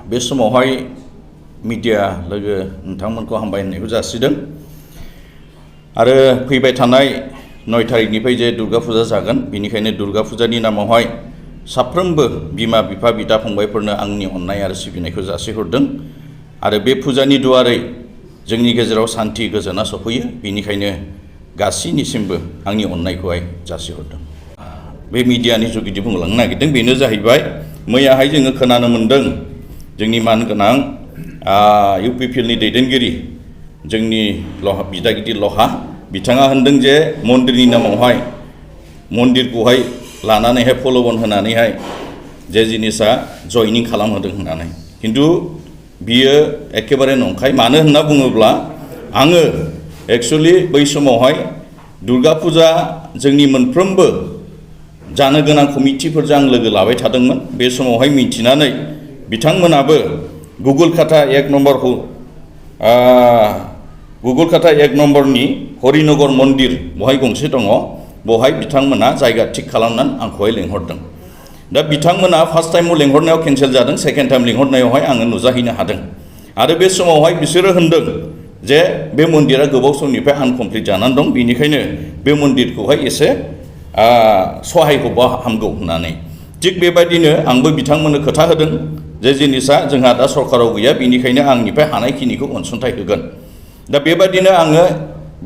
बे समावहाय मीडिया लोगो नोंथांमोनखौ हामबायनायखौ जासिदों आरो फैबाय थानाय 9 तारिखनिफ्राय जे दुर्गा फुजा जागोन बेनिखायनो दुर्गा फुजानि नामावहाय साफ्रोमबो बिमा बिफा बिदा फंबायफोरनो आंनि अननाय आरो सिबिनायखौ जासिहरदों आरो बे फुजानि दुआरै जोंनि गेजेराव शान्ति गोजोना सफैयो बेनिखायनो गासैनिसिमबो आंनि अननायखौहाय जासिहरदों। बे मीडियानि जुगिदि बुंलांनो नागिरदों बेनो जाहैबाय मैयाहाय जोङो खोनानो मोन्दों जोंनि मानगोनां UPPLनि दैदेनगिरि जोंनि बिदा गिदिर लहा बिथाङा होनदों जे मन्दिरनि नामावहाय मन्दिरखौहाय लानानैहाय फलबन होनानैहाय जे जिनिसा जयनिं खालामहोदों होननानै किन्तु बियो एखेबारे नंखाय। मानो होनना बुङोब्ला आङो एक्चुअली बै समावहाय दुर्गा फुजा जोंनि मोनफ्रोमबो जानो गोनां कमिटिफोरजों आं लोगो लाबाय थादोंमोन। बे समावहाय मिन्थिनानै बिथांमोनाबो गुगलकाटा 1 नम्बरनि हरिनगर मन्दिर बहाय गंसे दङ बहाय बिथांमोना जायगा थिक खालामनानै आंखौहाय लेंहरदों। दा बिथांमोना फार्स्ट टाइमाव लेंहरनायाव केन्सेल जादों, सेकेन्ड टाइम लेंहरनायावहाय आङो नुजाहैनो हादों आरो बे समावहाय बिसोरो होनदों जे बे मन्दिरा गोबाव समनिफ्राय आनकमप्लिट जानानै दं बेनिखायनो बे मन्दिरखौहाय एसे सहाय होबा हामगौ होननानै। थिग बेबायदिनो आंबो बिथांमोननो खोथा होदों जे जिनिसा जोंहा दा सरकाराव गैया बेनिखायनो आंनिफ्राय हानायखिनिखौ अनसुंथाइ होगोन। दा बेबायदिनो आङो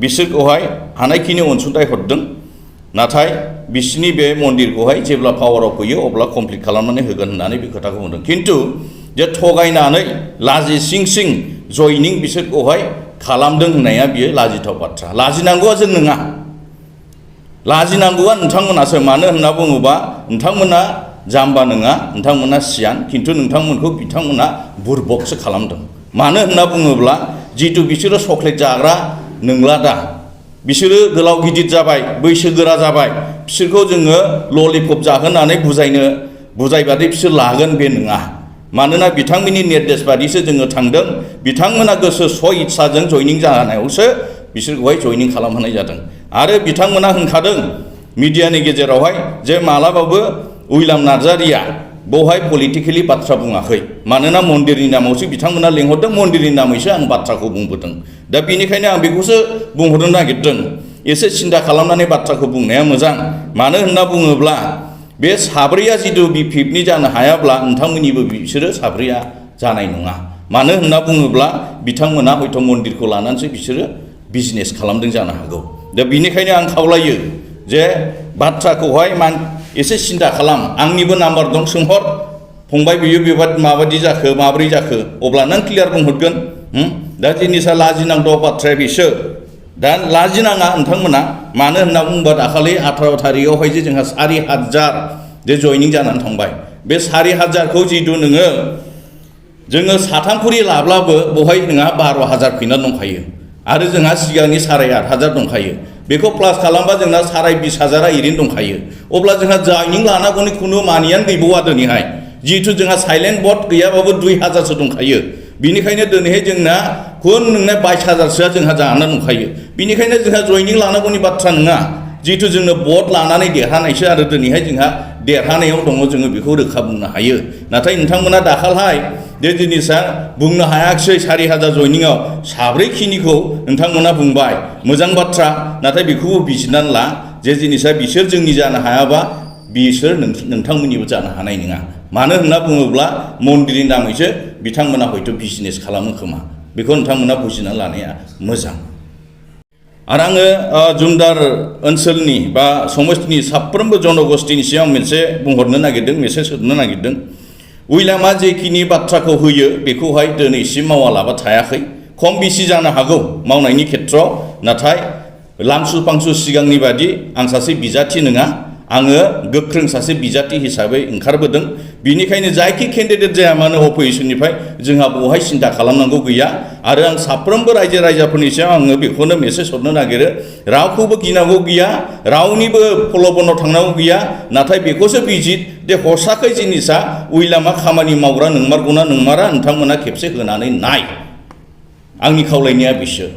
बिसोरखौहाय हानायखिनि अनसुंथाइ हरदों नाथाय बिसिनि बे मन्दिरखौहाय जेब्ला पावाराव फैयो अब्ला कमप्लिट खालामनानै होगोन होननानै बे खोथाखौ बुंदों। किन्तु जे थगायनानै लाजि सिं सिं जयनिं बिसोरखौहाय खालामदों होननाया बियो लाजिथाव बाथ्रा। लाजिनांगौआ जों नङा, लाजिनांगौआ नोंथांमोनासो। मानो होनना बुङोबा नोंथांमोना जाम्बा नङा, नोंथांमोना सियान, किन्तु नोंथांमोनखौ बिथांमोना बुरबकसो खालामदों। मानो होनना बुङोब्ला जितु बिसोरो चक्लेट जाग्रा नंला दा, बिसोरो गोलाव गिदिर जाबाय, बैसोगोरा जाबाय, बिसोरखौ जोङो ललिपप जाहोनानै बुजायबादि बिसोर लागोन बे नङा। मानोना बिथांमोननि निर्देश बादिसो जोङो थांदों, बिथांमोना गोसो इच्छाजों जयनिं जानायावसो बिसोरखौहाय जयनिं खालामहोनाय जादों आरो बिथांमोना होनखादों मिडियानि गेजेरावहाय जे मालाबाबो उइलाम नार्जारिया बेवहाय पलिटिकेलि बाथ्रा बुङाखै। मानोना मन्दिरनि नामावसो बिथांमोना लेंहरदों, मन्दिरनि नामैसो आं बाथ्राखौ बुंबोदों। दा बेनिखायनो आं बेखौसो बुंहरनो नागिरदों, एसे सिन्था खालामनानै बाथ्राखौ बुंनाया मोजां। मानो होनना बुङोब्ला बे साब्रैया जितु बिपिएफनि जानो हायाब्ला नोंथांमोननिबो बिसोरो साब्रैया जानाय नङा। मानो होनना बुङोब्ला बिथांमोना हयथ' मन्दिरखौ लानानैसो बिसोरो बिजनेस खालामदों जानो हागौ। दा बेनिखायनो आं खावलायो जे बाथ्राखौहाय एसे सिन्था खालाम। आंनिबो नाम्बार दं, सोंहर फंबाय बियो माबायदि जाखो माब्रै जाखो अब्ला नों क्लियार बुंहरगोन। दा जिनिसा लाजिनांगौ बाथ्राया बिसो। दा लाजिनाङा नोंथांमोना। मानो होनना बुङोबा दाखालि 18 तारिखआवहाय जे जोंहा 4,000 जे जयनिं जानानै थांबाय, बे 4,000खौ जितु जोङो साथामखुरि लाब्लाबो बहाय नोंहा 12,000 फैना दंखायो आरो जोंहा सिगांनि 8,500 दंखायो। बेखौ प्लास खालामबा जोंना 20,000 ओरैनो दंखायो। अब्ला जोंहा जयनिं लानांगौनि खुनु मानियानो गैबावा दिनैहाय। जिहेतु जोंहा साइलेन्ट बट गैयाबाबो 2,000सो दंखायो। बिनिखायनो दिनैहाय जोंना नोंना 22,000सोआ जोंहा जानानै दंखायो। बिनिखायनो जोंहा जयनिं लानांगौनि बाथ्रा नङा। जिहेतु जोंनो बट लानानै देरहानायसो आरो दिनैहाय जोंहा देरहानायाव दङ, जोङो बेखौ रोखा बुंनो हायो। नाथाय नोंथांमोना दाखालहाय जे जिनिसा बुंनो हायाखिसै 4,000 जयनिंआव साब्रैखिनिखौ नोंथांमोना बुंबाय, मोजां बाथ्रा। नाथाय बेखौबो बिजिरनानै ला जे जिनिसा बिसोर जोंनि जानो हायाबा बिसोर नोंथांमोननिबो जानो हानाय नङा। मानो होनना बुङोब्ला मन्दिरनि नामैसो बिथांमोना हयथ' बिजनेस खालामो खोमा। बेखौ नोंथांमोना बुजिना लानाया मोजां। आरो आङो जुमदार ओनसोलनि बा समस्तिनि साफ्रोमबो जनगोष्ठीनि सिगां मोनसे बुंहरनो नागिरदों, मेसेज होनो नागिरदों। उइलामा जेखिनि बाथ्राखौ होयो बेखौहाय दिनैसिम मावालाबा थायाखै। खम बेसि जानो हागौ मावनायनि खेथ्रआव, नाथाय लांसु फांसु सिगांनि बादि आं सासे बिजाथि नङा, आङो गोख्रों सासे बिजाथि हिसाबै ओंखारबोदों। बिनिखायनो जायखि केन्डिडेट जाया मानो अपोजिसननिफ्राय जोंहा बेवहाय सिन्था खालामनांगौ गैया। आरो आं साफ्रोमबो रायजो राजाफोरनि सायाव आङो बेखौनो मेसेज हरनो नागिरो, रावखौबो गिनांगौ गैया, रावनिबो प्रल'भनाव थांनांगौ गैया। नाथाय बेखौसो बिजित जे हरसाखै जिनिसा उइलामा खामानि मावग्रा नंमारगौना नंमारा नोंथांमोना खेबसे होनानै नाय। आंनि खावलायनाया बिसो।